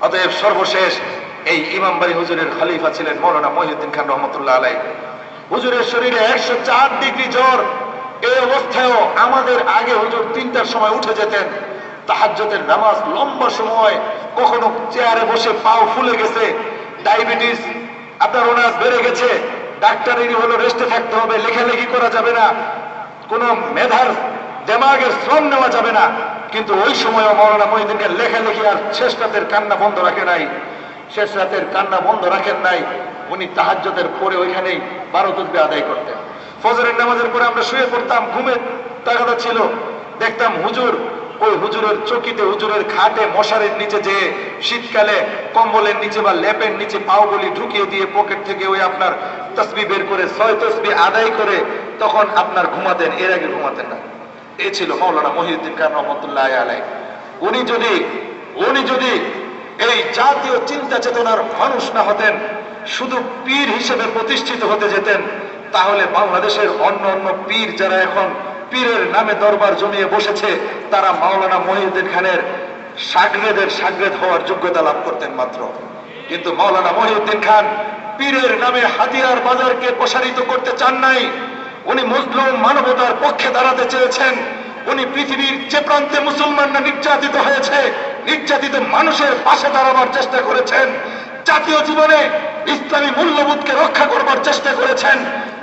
অতএব সর্বশেষ এই ইমামবাড়ি হুজুরের খলিফা ছিলেন মৌলানা মহিউদ্দিন খান রহমতুল্লাহ আলাইহি। হুজুরের শরীরে 104 ডিগ্রি জ্বর। এই অবস্থায়ও আমাদের আগে হুজুর 3টার সময় উঠে যেতেন, তাহাজ্জুদের নামাজ লম্বা সময়, কখনো চেয়ারে বসে পাও ফুলে গেছে, ডায়াবেটিস আপনার ওনার বেড়ে গেছে, ডাক্তারেরই হলো রেস্টে থাকতে হবে, লেখালেখি করা যাবে না, কোনো মেধার দেমাগের শ্রম নেওয়া যাবে না। কিন্তু ওই সময়ও মৌলানা মহিউদ্দিনের লেখালেখি আর শেষ রাতের কান্না বন্ধ রাখে নাই, শেষ রাতের কান্না বন্ধ রাখেন নাই। উনি তাহাজ্জুদের পরে ওইখানেই 12 তাসবিহ আদায় করতেন। ফজরের নামাজের পরে আমরা শুয়ে পড়তাম, ঘুমের তাগাদা ছিল, দেখতাম হুজুর ওই হুজুরের চকিতে, হুজুরের খাটে মশারির নিচে যে শীতকালে কম্বলের নিচে বা লেপের নিচে পাওগুলি ঢুকিয়ে দিয়ে পকেট থেকে ওই আপনার তাসবিহ বের করে 6 তাসবিহ আদায় করে তখন আপনার ঘুমাতেন, এর আগে ঘুমাতেন না। এ ছিল মৌলানা মহিউদ্দিন খান রহমতুল্লাহ আলাইহি। উনি যদি এই জাতীয় চিন্তা চেতনার মানুষ না হতেন, শুধু পীর হিসেবে প্রতিষ্ঠিত হতে যেতেন, তাহলে বাংলাদেশের অন্য অন্য পীর যারা এখন পীরের নামে দরবার জমিয়ে বসেছে, তারা মৌলানা মহিউদ্দিন খানের শাগরেদ হওয়ার যোগ্যতা লাভ করতেন মাত্র। কিন্তু মৌলানা মহিউদ্দিন খান পীরের নামে হাতিয়ার বাজারকে প্রসারিত করতে চান নাই। উনি মুসলিম মানবতার পক্ষে দাঁড়াতে চেয়েছেন। উনি পৃথিবীর যে প্রান্তে মুসলমানরা নির্যাতিত হয়েছে, নির্যাতিত মানুষের পাশে দাঁড়াবার চেষ্টা করেছেন। জাতীয় জীবনে ইসলামী মূল্যবোধকে রক্ষা করবার চেষ্টা করেছেন।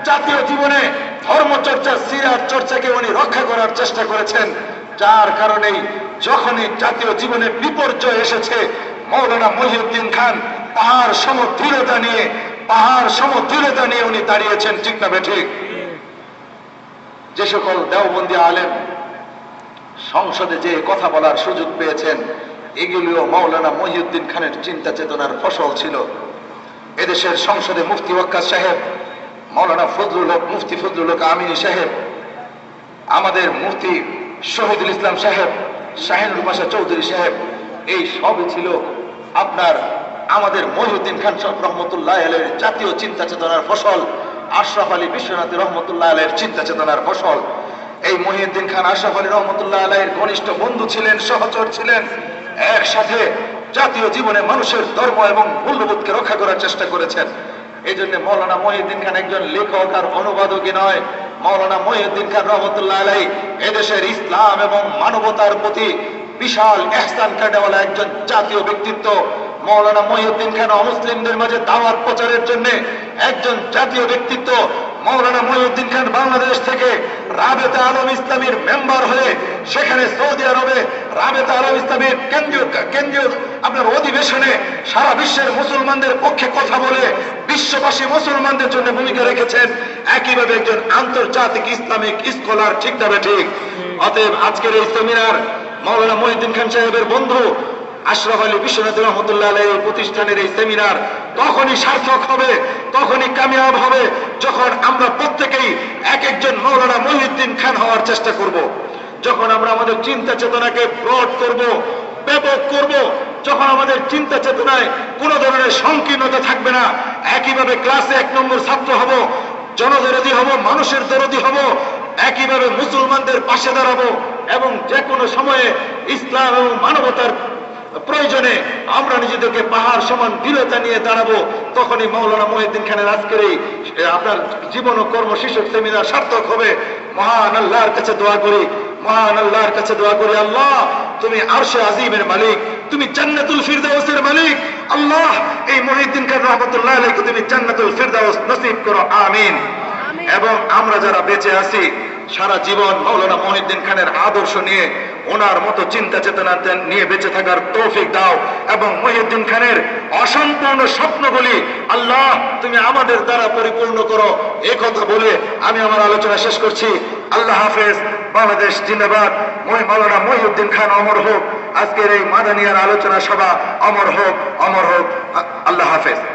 জাতীয় জীবনে ধর্মচর্চা, সিরাত চর্চাকে উনি রক্ষা করার চেষ্টা করেছেন। যার কারণেই যখনই জাতীয় জীবনে বিপর্যয় এসেছে, মৌলানা মহিউদ্দিন খান পাহাড় সমদৃঢ়তা নিয়ে উনি দাঁড়িয়েছেন। ঠিক না বেঠিক? যে সকল দেওবন্দি আলেম সংসদে যে কথা বলার সুযোগ পেয়েছেন, এগুলিও মৌলানা মহিউদ্দিন খানের চিন্তা চেতনার ফসল ছিল। এদেশের সংসদে মুফতি ওয়াক্কাস সাহেব, মৌলানা মুফতি ফজলুল হক আমিনী সাহেব, আমাদের মুফতি শহীদুল ইসলাম সাহেব, শাহিনুর পাশা চৌধুরী সাহেব, এই সবই ছিল আপনার আমাদের মহিউদ্দিন খান রহমতুল্লাহ আলাইহির জাতীয় চিন্তা চেতনার ফসল। আশরাফ আলী বিশ্বনাথ রহমতুল্লাহ আলাইহির চিন্তা চেতনার ফসল। এই মহিউদ্দিন খান আশরাফ আলী রহমতুল্লাহ আলাইহির ঘনিষ্ঠ বন্ধু ছিলেন, সহচর ছিলেন। একসাথে জাতীয় জীবনে মানুষের ধর্ম এবং মূল্যবোধকে রক্ষা করার চেষ্টা করেছেন। এই জন্য মৌলানা মহিউদ্দিন খান একজন লেখক আর অনুবাদকই নয়। মৌলানা মহিউদ্দিন খান রহমতুল্লাহ আলাইহি এদেশের ইসলাম এবং মানবতার প্রতি বিশাল ইহসান কাটাওয়ালা একজন জাতীয় ব্যক্তিত্ব। মৌলানা মহিউদ্দিন খান অমুসলিমদের মাঝে দাওয়াত প্রচারের জন্য একজন জাতীয় ব্যক্তিত্ব। মৌলানা মহিউদ্দিন খান বাংলাদেশ থেকে রাবেতা আলম ইসলামীর মেম্বার হয়ে সেখানে সৌদি আরবে রাবেতা আলম ইসলামীর কেন্দ্রীয় আপনার অধিবেশনে সারা বিশ্বের মুসলমানদের পক্ষে কথা বলে বিশ্ববাসী মুসলমানদের জন্য ভূমিকা রেখেছেন। একইভাবে একজন আন্তর্জাতিক ইসলামিক স্কলার। ঠিক না ঠিক? অতএব আজকের এই সেমিনার মৌলানা মহিউদ্দিন খান সাহেবের বন্ধু আশরাফ আলী বিশ্বনাথ রহমতুল্লাহ আলাইহির প্রতিষ্ঠানের এই সেমিনার তখনই সার্থক হবে, তখনই কামিয়াব হবে, যখন আমরা প্রত্যেকেই এক একজন মৌলানা মহিউদ্দিন খান হওয়ার চেষ্টা করব। যখন আমরা আমাদের চিন্তা চেতনাকে ব্রড করব, ব্যাপক করব, যখন আমাদের চিন্তা চেতনায় কোনো ধরনের সংকীর্ণতা থাকবে না, একইভাবে ক্লাসে 1 নম্বর ছাত্র হব, জনদরদী হব, মানুষের দরদী হব, একইভাবে মুসলমানদের পাশে দাঁড়াবো এবং যে কোনো সময়ে ইসলাম এবং মানবতার প্রয়োজনে আমরা নিজেদেরকে পাহাড় সমান দৃঢ়তা নিয়ে দাঁড়াবো। তখনই মৌলানা মহিউদ্দিন খানের আজকের এই আপনার জীবন ও কর্ম শীর্ষক সেমিনার সার্থক হবে। মহান আল্লাহর কাছে দোয়া করি, মহান আল্লাহর কাছে দোয়া করি, আল্লাহ তুমি আরশে আজিমের মালিক, তুমি জান্নাতুল ফিরদাউসের মালিক। আল্লাহ এই মহিউদ্দিন খান রহমতুল্লাহ আলাইহিকে তুমি জান্নাতুল ফিরদাউস নসিব করো, আমিন। এবং আমরা যারা বেঁচে আছি সারা জীবন মৌলানা মহিউদ্দিন খানের আদর্শ নিয়ে, ওনার মতো চিন্তা চেতনা নিয়ে বেঁচে থাকার তৌফিক দাও এবং মহিউদ্দিন খানের অসম্পূর্ণ স্বপ্নগুলি আল্লাহ তুমি আমাদের দ্বারা পরিপূর্ণ করো। এই কথা বলে আমি আমার আলোচনা শেষ করছি। আল্লাহ হাফেজ। বাংলাদেশ জিন্দাবাদ। মৌলানা মহিউদ্দিন খান অমর হোক। আজকের এই মাদানিয়ার আলোচনা সভা অমর হোক, অমর হোক। আল্লাহ হাফেজ।